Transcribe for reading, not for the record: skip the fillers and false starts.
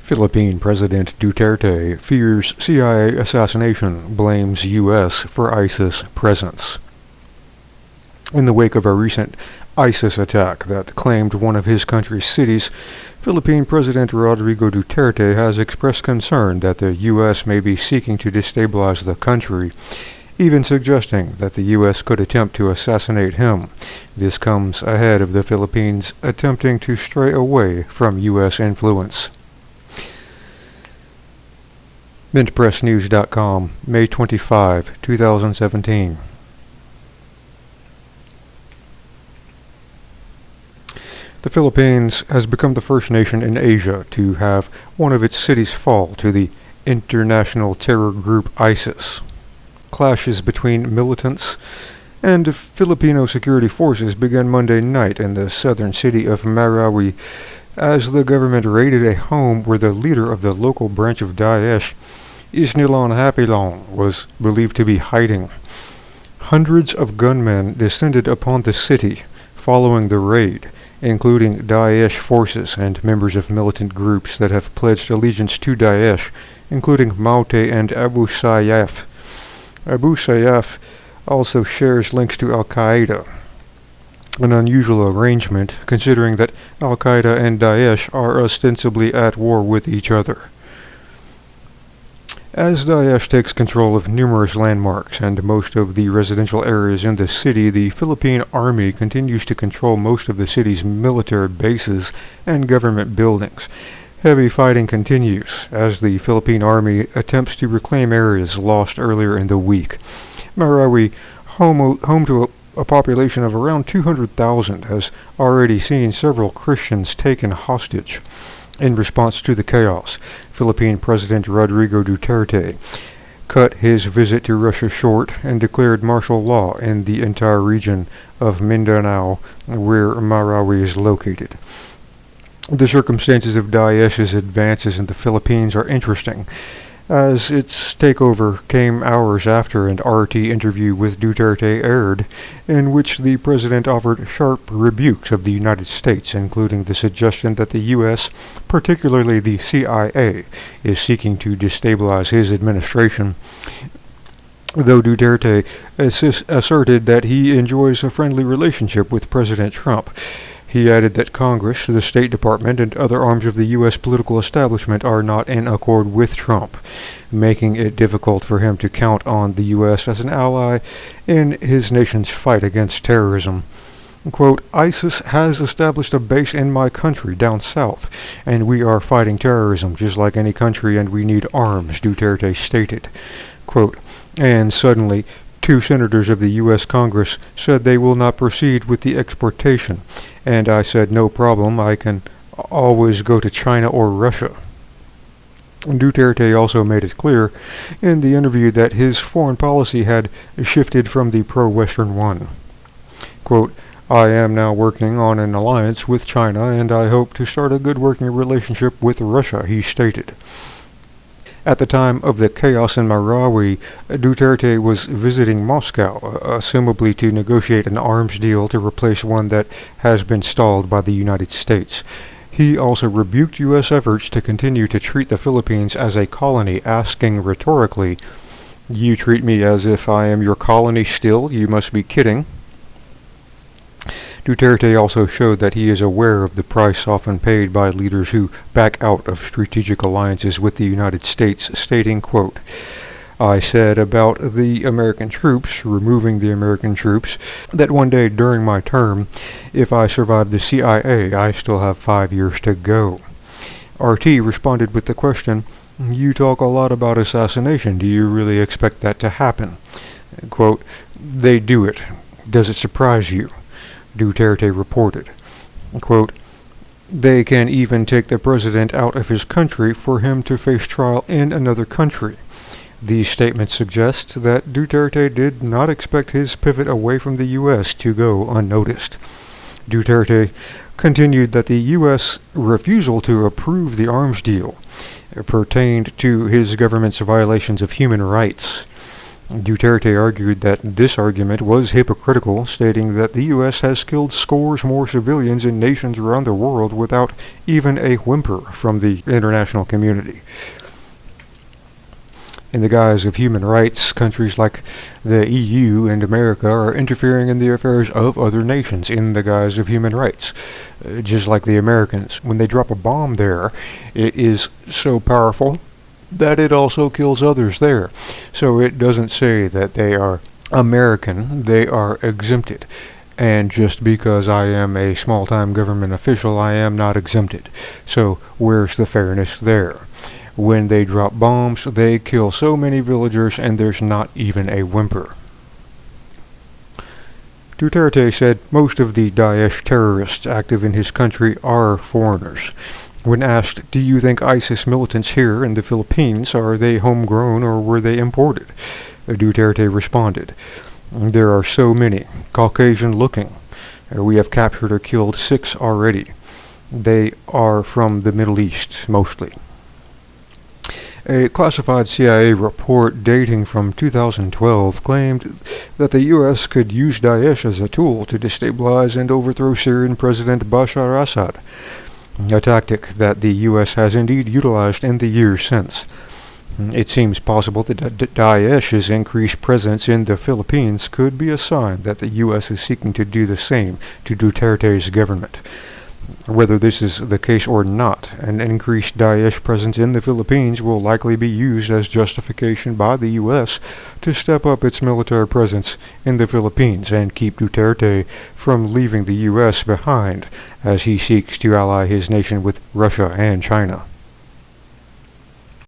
Philippine President Duterte fears CIA assassination, blames U.S. for ISIS presence. In the wake of a recent ISIS attack that claimed one of his country's cities, Philippine President Rodrigo Duterte has expressed concern that the U.S. may be seeking to destabilize the country, even suggesting that the U.S. could attempt to assassinate him. This comes ahead of the Philippines attempting to stray away from U.S. influence. MintPressNews.com, May 25, 2017. The Philippines has become the first nation in Asia to have one of its cities fall to the international terror group ISIS. Clashes between militants and Filipino security forces began Monday night in the southern city of Marawi as the government raided a home where the leader of the local branch of Daesh, Isnilan Hapilong, was believed to be hiding. Hundreds of gunmen descended upon the city following the raid, including Daesh forces and members of militant groups that have pledged allegiance to Daesh, including Maute and Abu Sayyaf. Abu Sayyaf also shares links to Al-Qaeda, an unusual arrangement considering that Al-Qaeda and Daesh are ostensibly at war with each other. As Daesh takes control of numerous landmarks and most of the residential areas in the city, the Philippine Army continues to control most of the city's military bases and government buildings. Heavy fighting continues as the Philippine Army attempts to reclaim areas lost earlier in the week. Marawi, home to a population of around 200,000, has already seen several Christians taken hostage. In response to the chaos, Philippine President Rodrigo Duterte cut his visit to Russia short and declared martial law in the entire region of Mindanao where Marawi is located. The circumstances of Daesh's advances in the Philippines are interesting, as its takeover came hours after an RT interview with Duterte aired, in which the president offered sharp rebukes of the United States, including the suggestion that the U.S., particularly the CIA, is seeking to destabilize his administration. Though Duterte asserted that he enjoys a friendly relationship with President Trump, he added that Congress, the State Department, and other arms of the U.S. political establishment are not in accord with Trump, making it difficult for him to count on the U.S. as an ally in his nation's fight against terrorism. Quote, ISIS has established a base in my country down south, and we are fighting terrorism just like any country, and we need arms, Duterte stated. Quote, and suddenly, 2 senators of the U.S. Congress said they will not proceed with the exportation, and I said no problem, I can always go to China or Russia. Duterte also made it clear in the interview that his foreign policy had shifted from the pro-Western one. Quote, I am now working on an alliance with China, and I hope to start a good working relationship with Russia, he stated. At the time of the chaos in Marawi, Duterte was visiting Moscow, assumably to negotiate an arms deal to replace one that has been stalled by the United States. He also rebuked U.S. efforts to continue to treat the Philippines as a colony, asking rhetorically, "You treat me as if I am your colony still? You must be kidding." Duterte also showed that he is aware of the price often paid by leaders who back out of strategic alliances with the United States, stating, quote, I said about the American troops, removing the American troops, that one day during my term, if I survive the CIA, I still have 5 years to go. RT responded with the question, you talk a lot about assassination. Do you really expect that to happen? Quote, they do it. Does it surprise you? Duterte reported. Quote, they can even take the president out of his country for him to face trial in another country. These statements suggest that Duterte did not expect his pivot away from the U.S. to go unnoticed. Duterte continued that the U.S. refusal to approve the arms deal pertained to his government's violations of human rights. Duterte argued that this argument was hypocritical, stating that the U.S. has killed scores more civilians in nations around the world without even a whimper from the international community. In the guise of human rights, countries like the EU and America are interfering in the affairs of other nations in the guise of human rights. Just like the Americans, when they drop a bomb there, it is so powerful that it also kills others there. So it doesn't say that they are American, they are exempted. And just because I am a small-time government official, I am not exempted. So where's the fairness there? When they drop bombs, they kill so many villagers and there's not even a whimper. Duterte said most of the Daesh terrorists active in his country are foreigners. When asked, do you think ISIS militants here in the Philippines, are they homegrown or were they imported? Duterte responded, there are so many, Caucasian looking. We have captured or killed 6 already. They are from the Middle East, mostly. A classified CIA report dating from 2012 claimed that the U.S. could use Daesh as a tool to destabilize and overthrow Syrian President Bashar Assad, a tactic that the U.S. has indeed utilized in the years since. It seems possible that Daesh's increased presence in the Philippines could be a sign that the U.S. is seeking to do the same to Duterte's government. Whether this is the case or not, an increased Daesh presence in the Philippines will likely be used as justification by the U.S. to step up its military presence in the Philippines and keep Duterte from leaving the U.S. behind as he seeks to ally his nation with Russia and China.